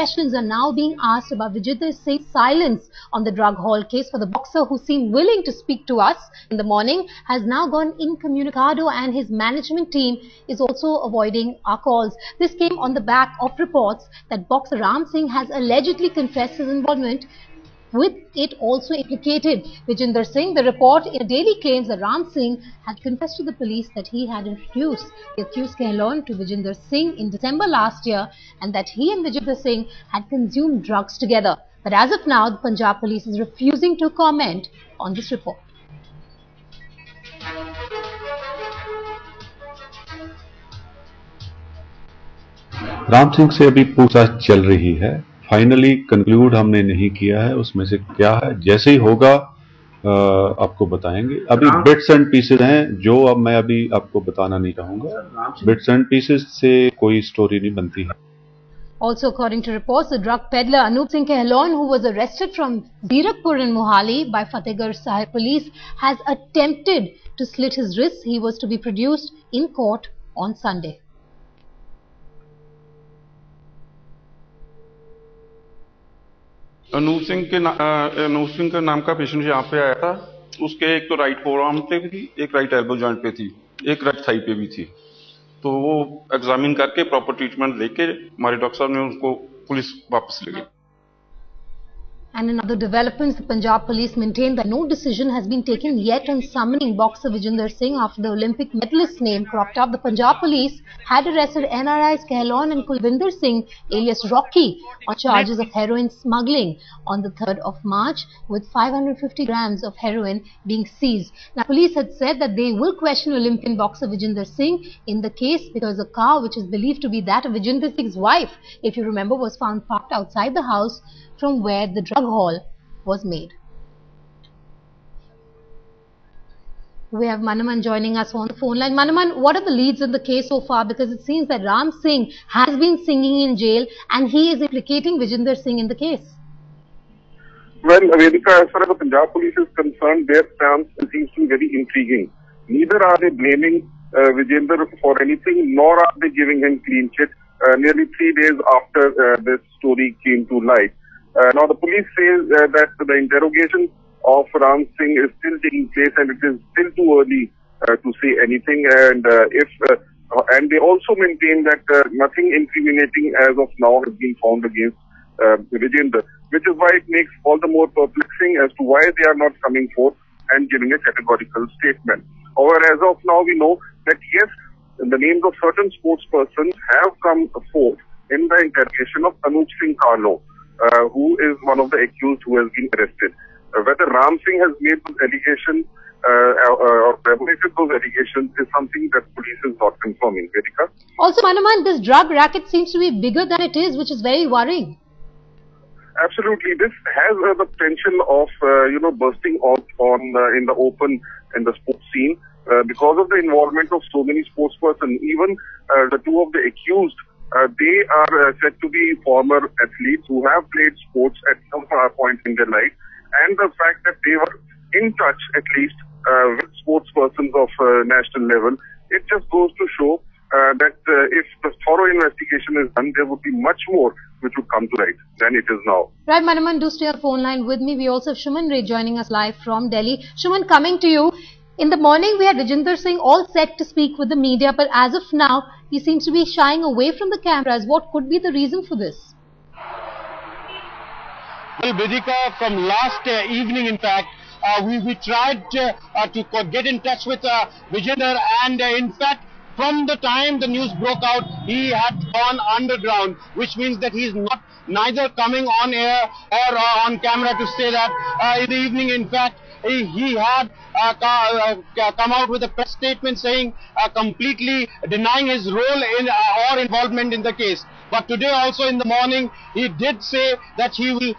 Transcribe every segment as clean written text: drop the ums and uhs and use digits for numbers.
questions are now being asked about Vijender Singh's silence on the drug haul case. For the boxer who seemed willing to speak to us in the morning has now gone incommunicado, and his management team is also avoiding our calls. This came on the back of reports that boxer Ram Singh has allegedly confessed his involvement, with it also implicated Vijender Singh. The report in Daily claims that Ram Singh had confessed to the police that he had introduced the accused Kehlon to Vijender Singh in December last year, and that he and Vijender Singh had consumed drugs together. But as of now, the Punjab police is refusing to comment on this report. Ram Singh से अभी पूछताछ चल रही है। Finally conclude हमने नहीं किया है उसमें से क्या है, जैसे ही होगा आपको बताएंगे। अभी बिट्स एंड पीसेस हैं जो अब मैं अभी आपको बताना नहीं चाहूंगा। बिट्स एंड पीसेस से कोई स्टोरी नहीं बनती है। Also, according to reports, the drug peddler Anup Singh Kehlon, who was arrested from Zirakpur in Mohali by Fatehgarh Sahib police, has attempted to slit his wrists. He was to be produced in court on Sunday. Anoop Singh का नाम का patient यहाँ पे आया था। उसके एक तो राइट फोरआर्म पे थी, एक राइट एल्बो जॉइंट पे थी, एक राइट थाई पे भी थी। तो वो एग्जामिन करके प्रॉपर ट्रीटमेंट लेके हमारे डॉक्टर साहब ने उसको पुलिस वापस ले गई। And in other developments, the Punjab police maintain that no decision has been taken yet on summoning boxer Vijender Singh after the Olympic medalist's name cropped up. The Punjab police had arrested NRIs Kehlon and Kulvinder Singh alias Rocky on charges of heroin smuggling on the 3rd of March, with 550 grams of heroin being seized. Now, police had said that they will question Olympian boxer Vijender Singh in the case because a car which is believed to be that of Vijender Singh's wife, if you remember, was found parked outside the house from where the drug haul was made. We have Manaman joining us on the phone line. Manaman, what are the leads in the case so far? Because it seems that Ram Singh has been singing in jail and he is implicating Vijender Singh in the case. Well, Vedika, as far as the Punjab police is concerned, their stance seems to be very intriguing. Neither are they blaming Vijender for anything, nor are they giving him clean chit nearly 3 days after this story came to light. Now, the police says that the interrogation of Ram Singh is still taking place and it is still too early to say anything. And and they also maintain that nothing incriminating as of now has been found against Vijender, which is why it makes all the more perplexing as to why they are not coming forth and giving a categorical statement. However, as of now, we know that yes, the names of certain sportspersons have come forth in the interrogation of Anup Singh Kehlon, who is one of the accused who has been arrested. Whether Ram Singh has made those allegations or corroborated those allegations is something that police is not confirming. Vedika? Also, Manaman, this drug racket seems to be bigger than it is, which is very worrying. Absolutely, this has the potential of bursting out on in the open in the sports scene because of the involvement of so many sportspersons. Even the two of the accused. They are said to be former athletes who have played sports at some point in their life, and the fact that they were in touch at least with sportspersons of national level, it just goes to show that if the thorough investigation is done, there would be much more which would come to light than it is now. Right, Manaman, do stay on the phone line with me. We also have Shuman Ray joining us live from Delhi. Shuman, coming to you. In the morning, we had Vijender Singh all set to speak with the media, but as of now, he seems to be shying away from the cameras. What could be the reason for this? Well, Vedika, from last evening, in fact, we tried to get in touch with Vijender, and in fact, from the time the news broke out, he had gone underground, which means that he's neither coming on air or on camera to say that. In the evening, in fact, he had come out with a press statement saying completely denying his role in or involvement in the case. But today also in the morning, he did say that he will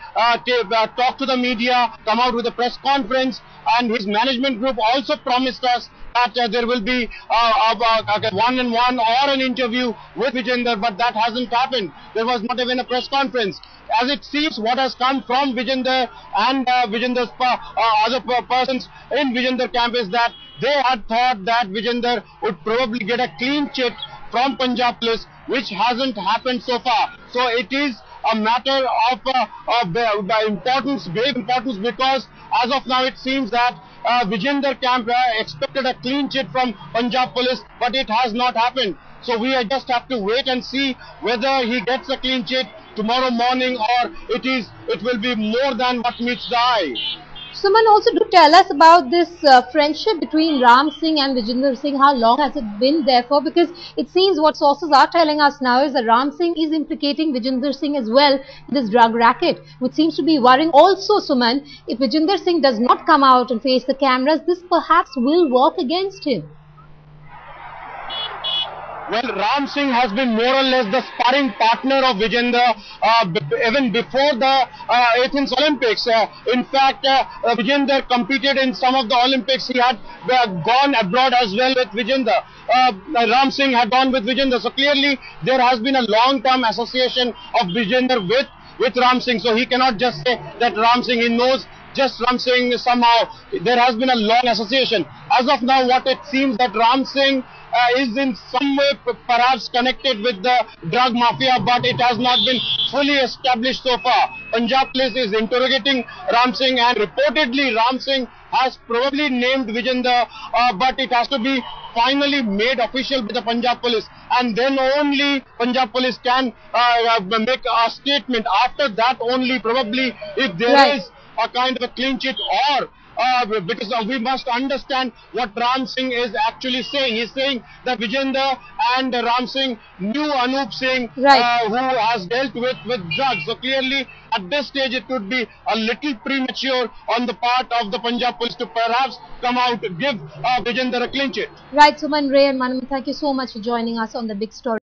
talk to the media, come out with a press conference, and his management group also promised us that there will be a one-on-one or an interview with Vijender, but that hasn't happened. There was not even a press conference. As it seems, what has come from Vijender and Vijender's other persons in Vijender camp is that they had thought that Vijender would probably get a clean chit from Punjab police, which hasn't happened so far. So it is a matter of importance, grave importance, because as of now it seems that Vijender camp expected a clean sheet from Punjab police, but it has not happened. So we just have to wait and see whether he gets a clean sheet tomorrow morning, or it will be more than what meets the eye. Suman, also do tell us about this friendship between Ram Singh and Vijender Singh. How long has it been there for? Because it seems what sources are telling us now is that Ram Singh is implicating Vijender Singh as well in this drug racket, which seems to be worrying. Also, Suman, if Vijender Singh does not come out and face the cameras, this perhaps will work against him. Well, Ram Singh has been more or less the sparring partner of Vijender even before the Athens Olympics. In fact, Vijender competed in some of the Olympics. He had gone abroad as well with Vijender. Ram Singh had gone with Vijender. So clearly there has been a long-term association of Vijender with Ram Singh. So he cannot just say that Ram Singh, he knows just Ram Singh somehow. There has been a long association. As of now, what it seems that Ram Singh is in some way perhaps connected with the drug mafia, but it has not been fully established so far. Punjab police is interrogating Ram Singh, and reportedly Ram Singh has probably named Vijender, but it has to be finally made official by the Punjab police, and then only Punjab police can make a statement. After that only, probably, if there is a kind of a clean sheet, or because we must understand what Ram Singh is actually saying. He's saying that Vijender and Ram Singh knew Anup Singh, who has dealt with drugs. So clearly at this stage it would be a little premature on the part of the Punjab police to perhaps come out, give Vijender a clean sheet. Right, Suman, Ray and Manam, thank you so much for joining us on The Big Story.